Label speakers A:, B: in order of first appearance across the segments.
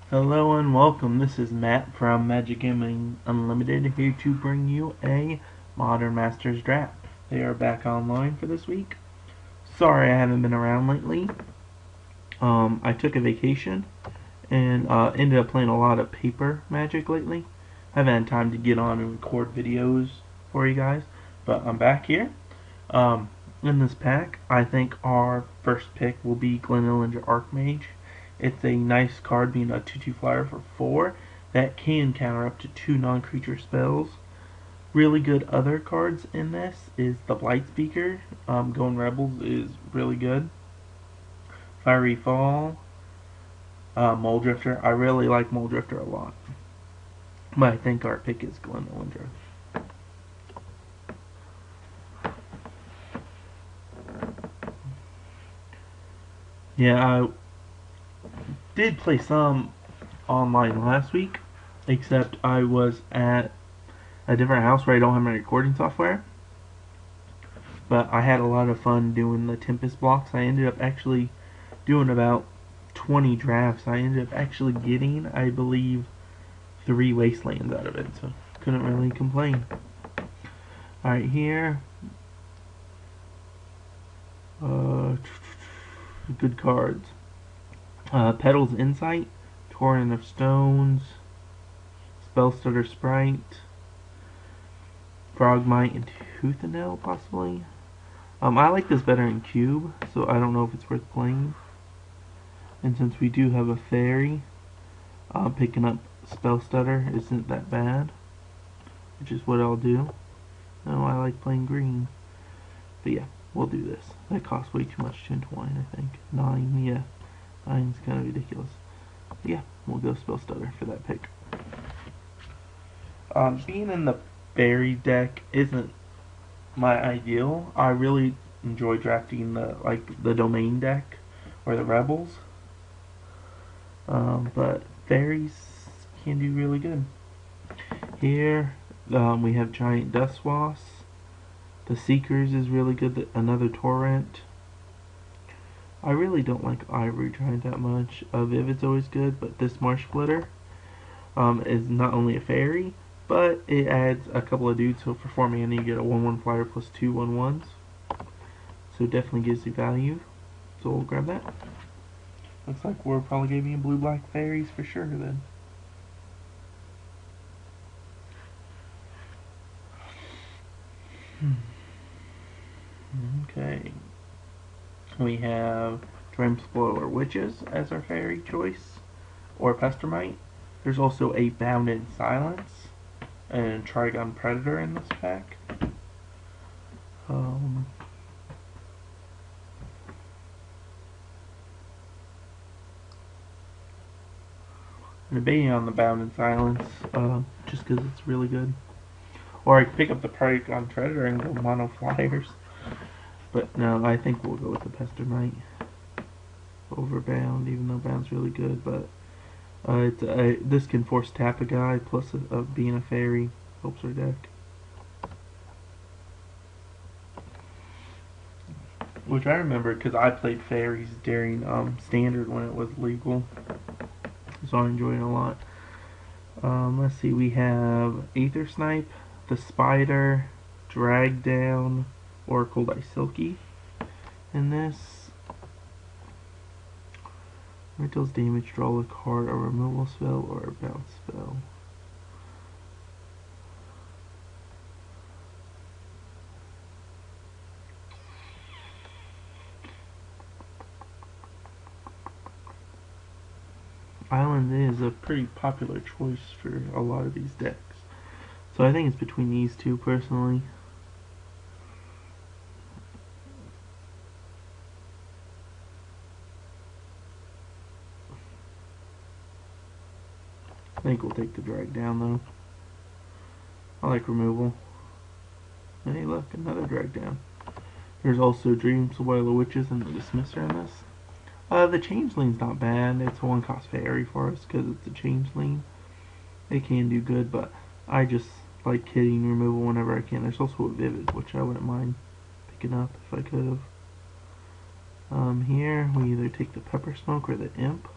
A: Hello and welcome. This is Matt from Magic Gaming Unlimited here to bring you a Modern Masters draft. They are back online for this week. Sorry I haven't been around lately. I took a vacation and ended up playing a lot of paper Magic lately. Haven't had time to get on and record videos for you guys, but I'm back here. In this pack, I think our first pick will be Glen-Elendra Archmage. It's a nice card, being a 2/2 flyer for 4 that can counter up to 2 non-creature spells. Really good other cards in this is the Blightspeaker. Going Rebels is really good. Fiery Fall, Muldrifter. I really like Muldrifter a lot, but I think our pick is Glen-Elendra. Yeah, I did play some online last week, except I was at a different house where I don't have my recording software. But I had a lot of fun doing the Tempest blocks. I ended up actually doing about 20 drafts. I ended up actually getting, I believe, 3 Wastelands out of it, so couldn't really complain. Alright, here. Good cards. Petal's Insight, Torrent of Stones, Spellstutter Sprite, Frogmite, and Toothenel, possibly. I like this better in Cube, so I don't know if it's worth playing. And since we do have a fairy, picking up Spellstutter isn't that bad, which is what I'll do. No, I like playing green. But yeah, we'll do this. That costs way too much to entwine, I think. 9, yeah. 9's kind of ridiculous. But yeah, we'll go Spellstutter for that pick. Being in the fairy deck isn't my ideal. I really enjoy drafting the domain deck or the rebels. But fairies can do really good. Here we have Giant Dustwasp. The Seekers is really good. Another Torrent. I really don't like Ivory Giant that much. Vivid's always good, but this Marsh Splitter is not only a fairy, but it adds a couple of dudes. So for 4 mana, you get a 1/1 flyer plus 2 1/1s. So it definitely gives you value. So we'll grab that. Looks like we're probably gonna be in blue-black fairies for sure then. Okay. We have Dreamsplorer Witches as our fairy choice, or Pestermite. There's also a Bounded Silence and Trigon Predator in this pack. I'm debating on the Bounded Silence, just because it's really good. Or I could pick up the Trigon Predator and go mono flyers. But no, I think we'll go with the Pestermite over Bound, even though Bound's really good. But this can force tap a guy, plus being a fairy helps our deck. Which I remember because I played fairies during Standard when it was legal, so I enjoy it a lot. Let's see, we have Aether Snipe, the Spider, Drag Down, Oracle Silky in this. When it deals damage, draw a card, a removal spell, or a bounce spell. Island is a pretty popular choice for a lot of these decks. So I think it's between these two personally. I think we'll take the Drag Down though. I like removal. Hey look, another Drag Down. There's also Dreamsplorer Witches and the Dismisser in this. The Changeling's not bad. It's a 1-cost fairy for us because it's a Changeling. It can do good, but I just like hitting removal whenever I can. There's also a Vivid, which I wouldn't mind picking up if I could have. Here we either take the Pepper Smoke or the Imp.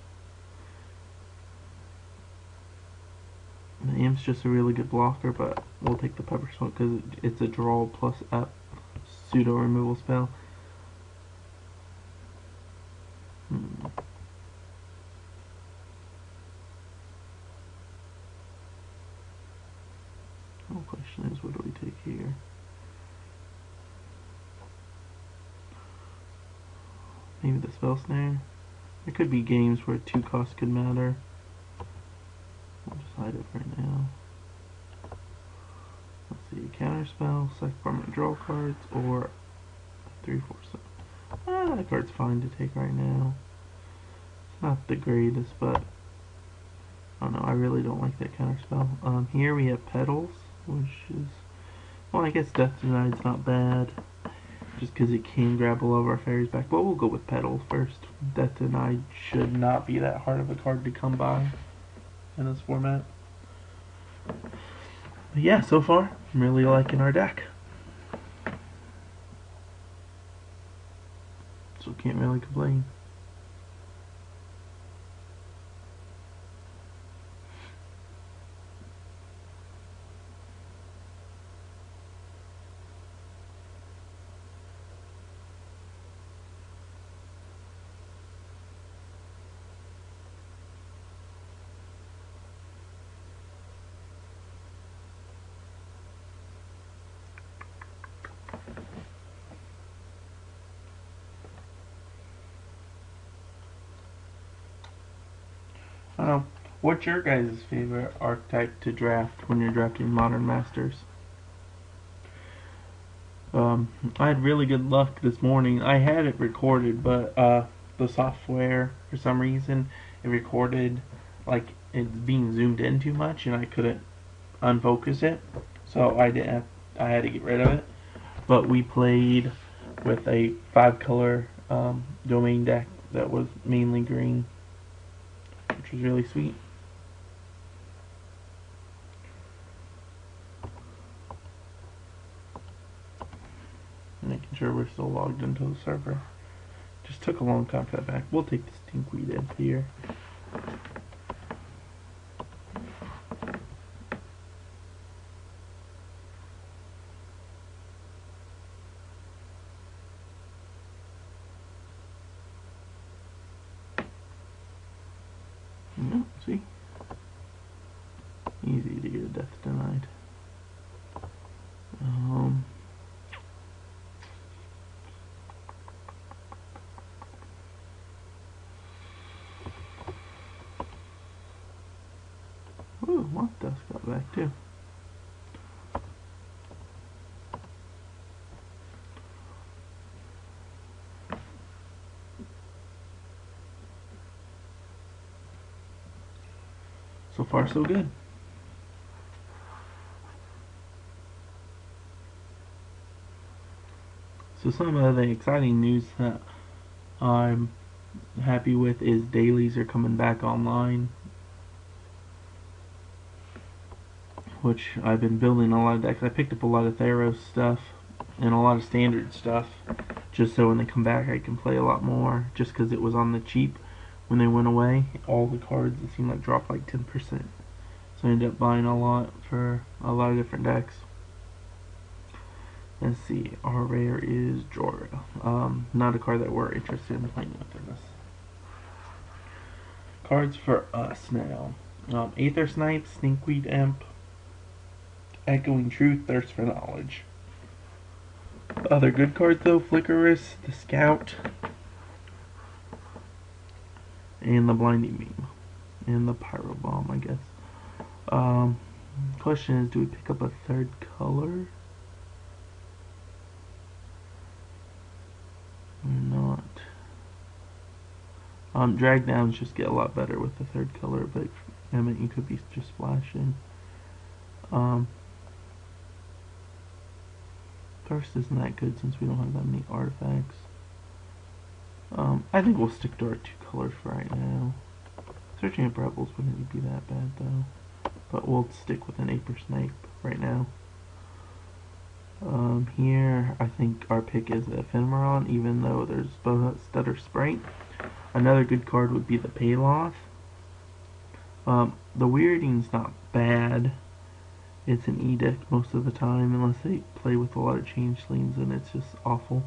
A: It's just a really good blocker, but we'll take the Pepper Smoke because it's a draw plus up pseudo removal spell. The question is, what do we take here? Maybe the Spell Snare. There could be games where 2 costs could matter. We'll just hide it right now. Let's see, counter spell, select permanent draw cards, or 3/4. That card's fine to take right now. It's not the greatest, but I don't know, I really don't like that counter spell. Here we have Petals, which is, well, I guess Death Denied's not bad, just because it can grab all of our fairies back, but we'll go with Petals first. Death Denied should not be that hard of a card to come by in this format. But yeah, so far, I'm really liking our deck. So can't really complain. What's your guys' favorite archetype to draft when you're drafting Modern Masters? I had really good luck this morning. I had it recorded, but the software, for some reason, it recorded like it's being zoomed in too much, and I couldn't unfocus it, so I had to get rid of it. But we played with a 5-color domain deck that was mainly green, which was really sweet. Making sure we're still logged into the server. Just took a long time to cut back. We'll take this Stinkweed Imp here. No, see? Easy to get a Death Denied. Ooh, Moth Dust got back too. So far, so good. So some of the exciting news that I'm happy with is dailies are coming back online, which I've been building a lot of decks. I picked up a lot of Theros stuff and a lot of standard stuff, just so when they come back I can play a lot more, just because it was on the cheap when they went away. All the cards, it seemed like, dropped like 10%. So I ended up buying a lot for a lot of different decks. Let's see, our rare is Jorah. Not a card that we're interested in playing with in this. Cards for us now. Aether Snipe, Stinkweed Imp, Echoing Truth, Thirst for Knowledge. Other good cards though, Flickerus, the Scout, and the Blinding Beam, and the Pyro Bomb, I guess. Question is, do we pick up a third color? Or not. Drag downs just get a lot better with the third color, but I mean, you could be just splashing. Thirst isn't that good since we don't have that many artifacts. I think we'll stick to our 2 colors for right now. Searching up Rebels wouldn't be that bad though, but we'll stick with an Aether Snipe right now. Here, I think our pick is Ephemeron, even though there's Stutter Sprite. Another good card would be the Paloth. The Weirding's not bad. it's an E deck most of the time, unless they play with a lot of changelings, and it's just awful.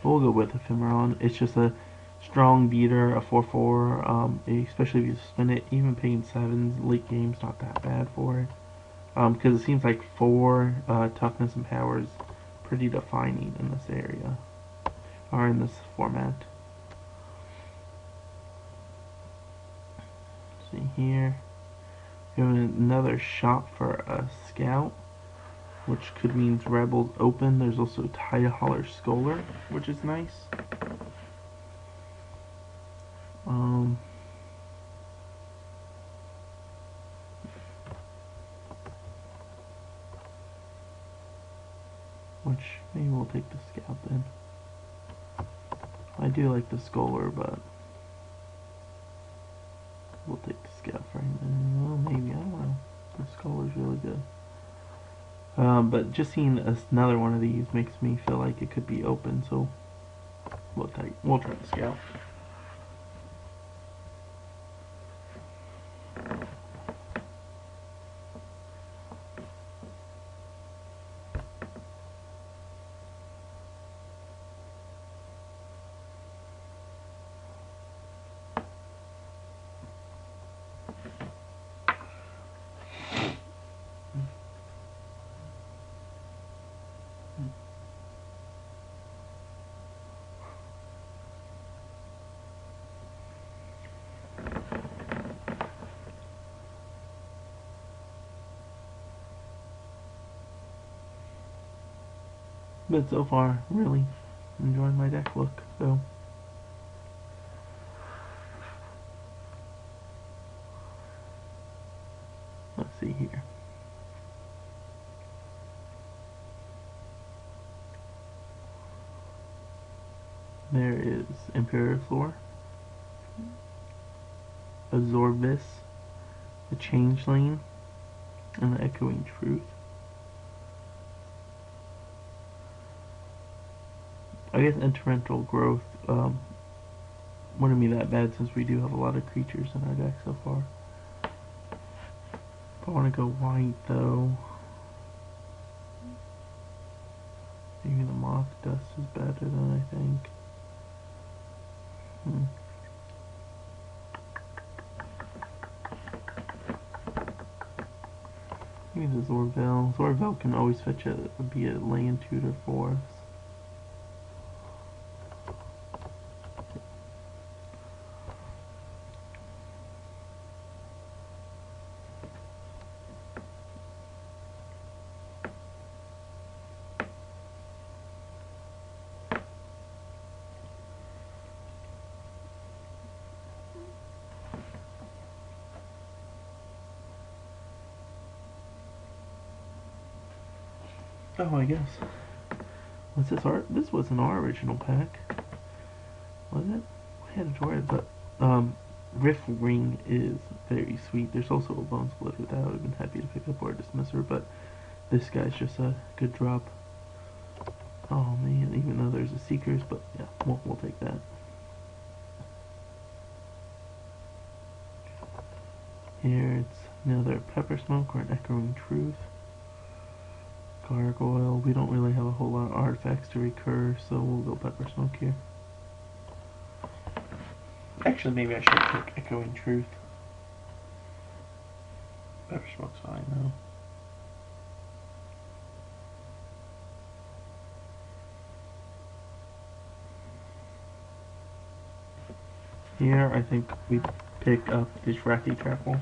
A: But we'll go with Ephemeron. It's just a strong beater, a 4/4, especially if you spin it. Even paying 7s late game's not that bad for it. Because it seems like 4 toughness and power is pretty defining in this area, or in this format. See here, we have another shop for a scout, which could mean Rebels open. There's also Tideholler Scholar, which is nice. Which maybe we'll take the scout then. I do like the Scholar, but we'll take the scout for him. Well, maybe, I don't know. The Scholar's really good. But just seeing another one of these makes me feel like it could be open, so we'll try the scout. But so far, really enjoying my deck look, so. Let's see here. There is Imperiflor, Absorbus, the Changeling, and the Echoing Truth. I guess Torrential Growth wouldn't be that bad since we do have a lot of creatures in our deck so far. If I want to go white though, maybe the Moth Dust is better than I think. Maybe the Zorvel. Zorvel can always fetch be a land tutor for us. Oh, I guess. What's this art? This wasn't our original pack. Was it? I had enjoyed it, but Rift Ring is very sweet. There's also a Bone Splitter that I would have been happy to pick up, or a Dismisser, but this guy's just a good drop. Oh man, even though there's a Seekers, but yeah, we'll take that. Here it's another Pepper Smoke or an Echoing Truth. Gargoyle. We don't really have a whole lot of artifacts to recur, so we'll go Pepper Smoke here. Actually, maybe I should pick Echoing Truth. Pepper Smoke's fine though. Here, I think we pick up this Wrathy Trapple.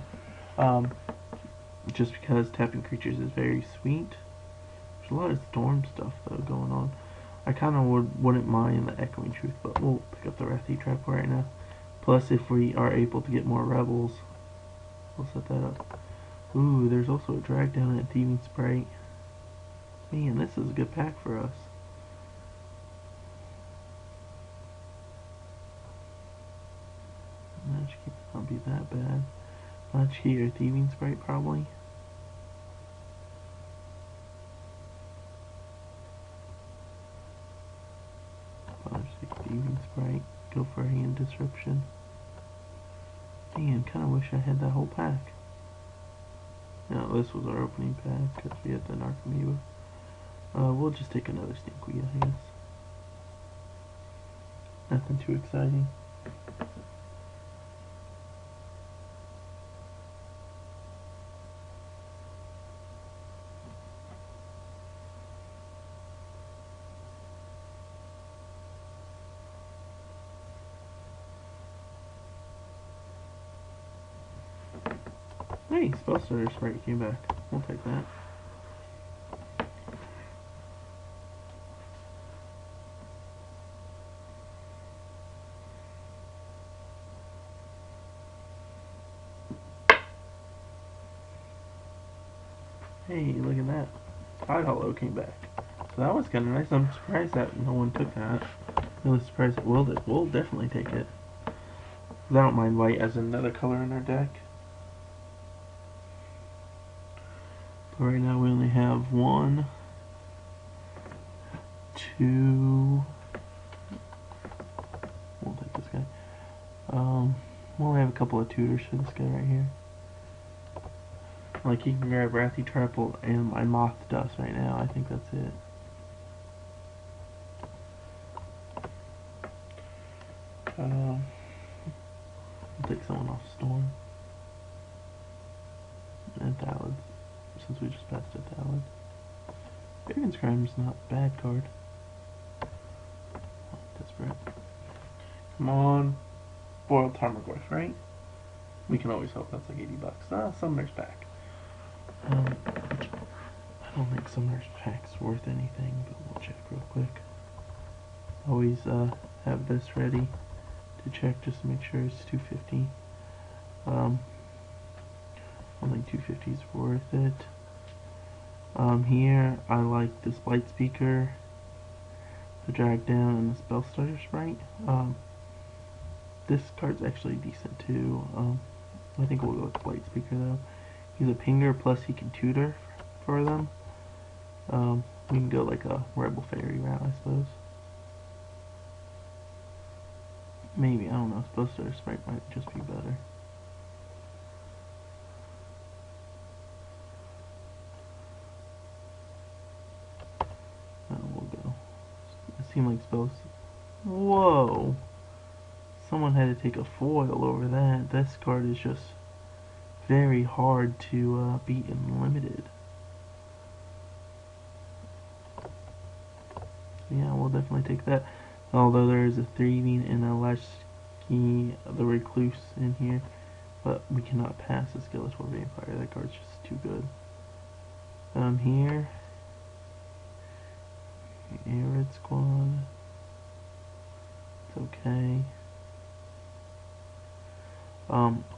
A: Just because tapping creatures is very sweet. There's a lot of storm stuff though going on. I kind of wouldn't mind the Echoing Truth, but we'll pick up the Wrathy Trapple right now. Plus, if we are able to get more Rebels, we'll set that up. Ooh, there's also a Drag Down and a Thieving Sprite. Man, this is a good pack for us. Latchkey might not be that bad. Latchkey or Thieving Sprite probably. Thieving Sprite. Go for a Hand Disruption. Man, kinda wish I had that whole pack. Now this was our opening pack because we had the Narcomoeba. We'll just take another Stinkweed, I guess. Nothing too exciting. Hey, Spellstutter Sprite came back. We'll take that. Hey, look at that. Tide Hollow came back. So that was kind of nice. I'm surprised that no one took that. Really surprised that we'll definitely take it. I don't mind white as another color in our deck. But right now we only have 1, 2. We'll take this guy. We only have a couple of tutors for this guy right here. Like, he can grab Wrathy Turtle and my Moth Dust right now. I think that's it. We'll take someone off Storm. And Thallid, since we just passed a Thallid. Baron's Crime's not a bad card. Oh, desperate. Come on. Boiled Tarmogoyf, right? We can always hope. That's like $80. Ah, Summoner's Pack. I don't think Summoner's Pack's worth anything, but we'll check real quick. Always have this ready to check just to make sure it's $250. I don't think $250 is worth it. Here I like this Light Speaker, the Drag Down, and the Spellstutter Sprite. This card's actually decent too. I think we'll go with the Light Speaker though. He's a pinger, plus he can tutor for them. We can go like a Rebel Fairy route, I suppose. Maybe, I don't know, Spellstutter Sprite might just be better. We'll go. It seemed like spells. Whoa! Someone had to take a foil over that. This card is just very hard to beat in limited. Yeah, we'll definitely take that. Although there is a Thieving and a Lashki, the Recluse in here. But we cannot pass a Skeletor Vampire. That card's just too good. Here. Arid Squad. It's okay.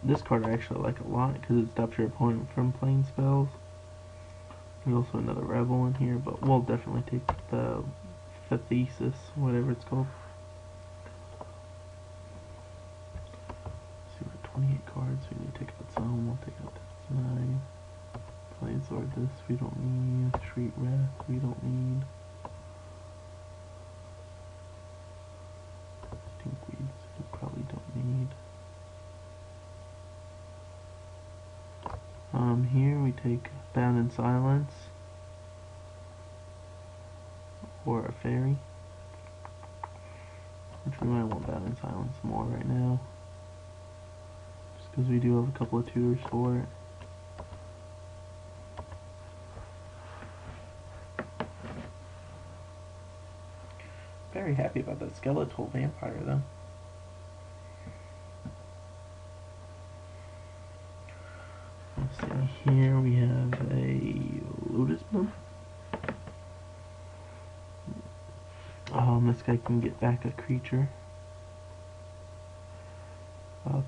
A: This card I actually like a lot because it stops your opponent from playing spells. There's also another Rebel in here, but we'll definitely take the Thesis, whatever it's called. Let's see, we're 28 cards. We need to take out some. We'll take out this 9. Planesword, this we don't need. Shriek Wrath, we don't need. Stinkweeds, we probably don't need. Here we take Bound in Silence or a Fairy, which we might want Bound in Silence more right now, just because we do have a couple of tutors for it. Very happy about that Skeletal Vampire though. Let's see, here we have a Lotus Bloom. This guy can get back a creature.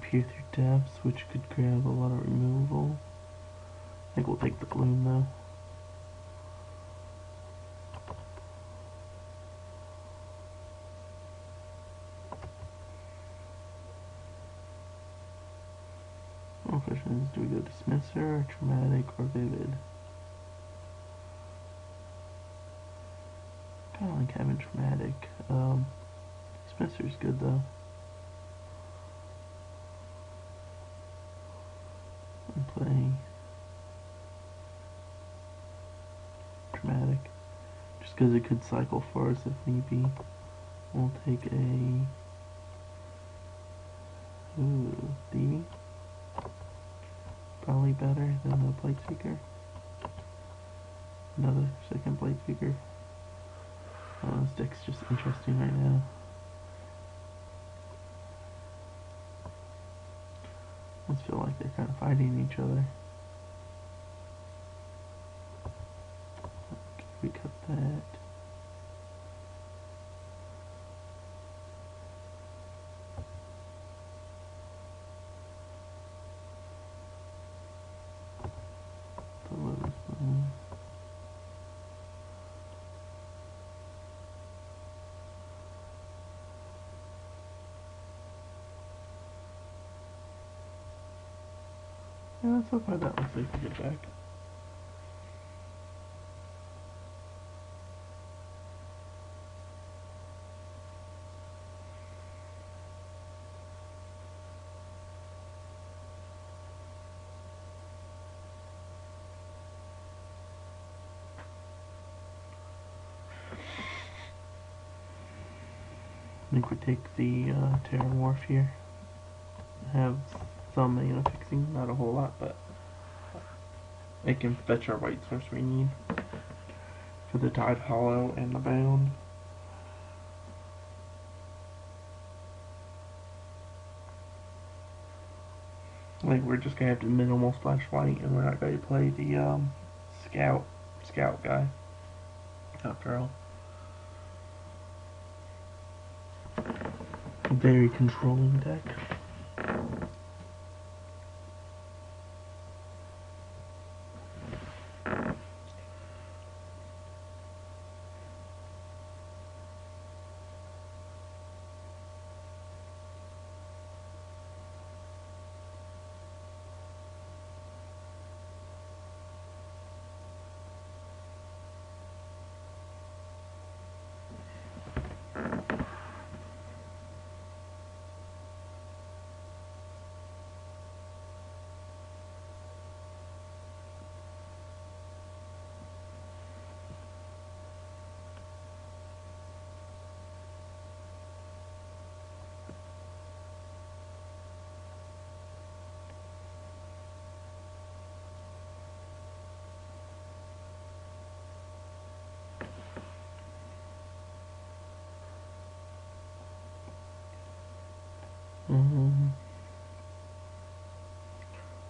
A: Peer Through Depths, which could grab a lot of removal. I think we'll take the Bloom though. The question is, do we go Dismisser, Traumatic, or Vivid? I don't like having Traumatic. Dismisser's good though. I'm playing just because it could cycle for us if need be. We'll take a D. Probably better than the plate speaker. Another second plate speaker. This deck's just interesting right now. I just feel like they're kind of fighting each other. Okay, we cut that. Yeah, so far that looks like a good deck. I think we take the Terramorph here. Have some mana fixing, not a whole lot, but it can fetch our white source we need for the Tide Hollow and the Bound. Like, we're just gonna have to minimal splash white, and we're not gonna play the scout guy after all. Very controlling deck.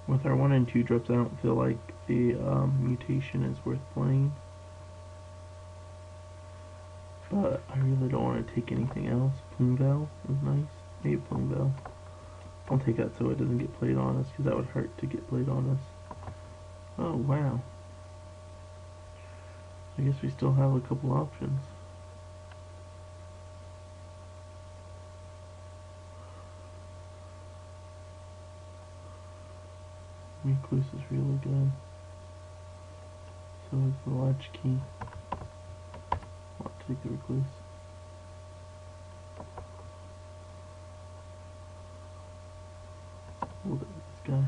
A: With our 1 and 2 drops, I don't feel like the mutation is worth playing. But I really don't want to take anything else. Plumeveil is nice. Maybe Plumeveil. I'll take that so it doesn't get played on us, because that would hurt to get played on us. Oh, wow. I guess we still have a couple options. Recluse is really good. So is the Latchkey. I'll take the Recluse. Look at this guy.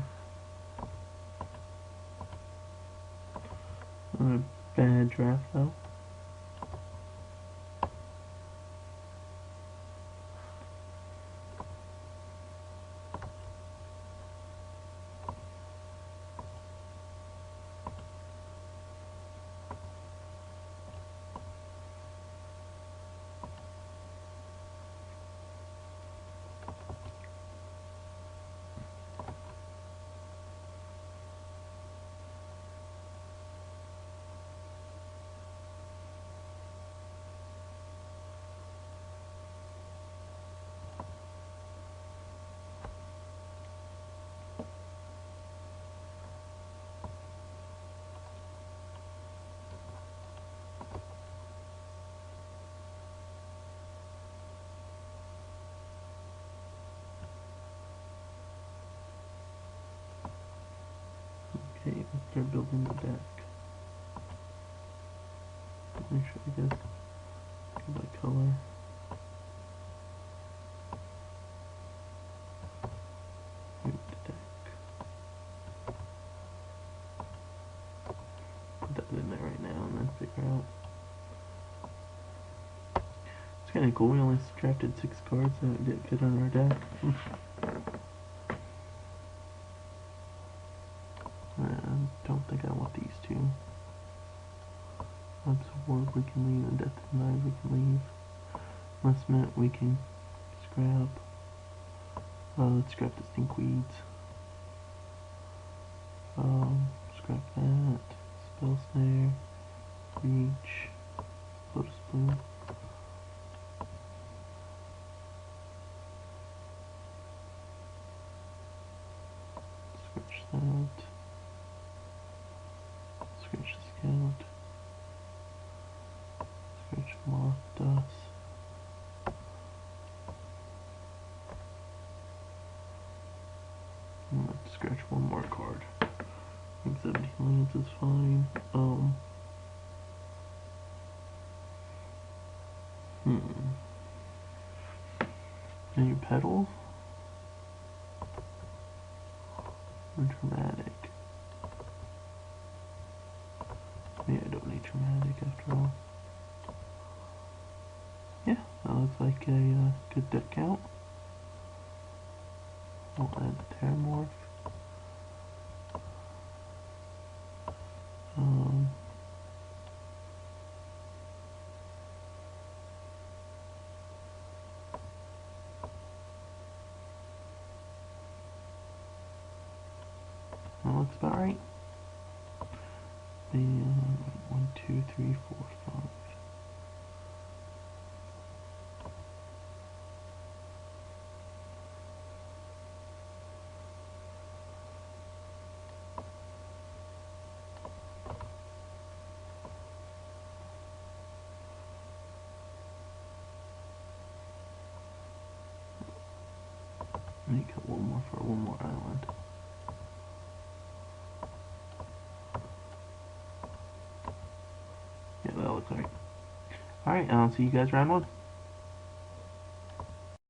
A: Not a bad draft though. Okay, let's start building the deck. Make sure I guess go by color. Move the deck. Put that in there right now and then figure out kind of cool. We only drafted 6 cards and it didn't fit on our deck. I don't think I want these two. Absorb we can leave, and Death Denied we can leave. Enlistment we can scrap. Let's scrap the Stinkweeds. Scrap that. Spell Snare. Reach. Lotus Bloom. Scratch that. Scratch the Scout. Scratch Moth Dust. I'm going to scratch one more card. I think 17 lands is fine. Any petals? Or dramatic? Yeah, I don't need dramatic after all. Yeah, that looks like a good deck count. I'll add the Terramorph. That looks about right. And 1, 2, 3, 4, 5. Make it one more for one more island. Yeah, that looks right. Alright, I'll see you guys round 1.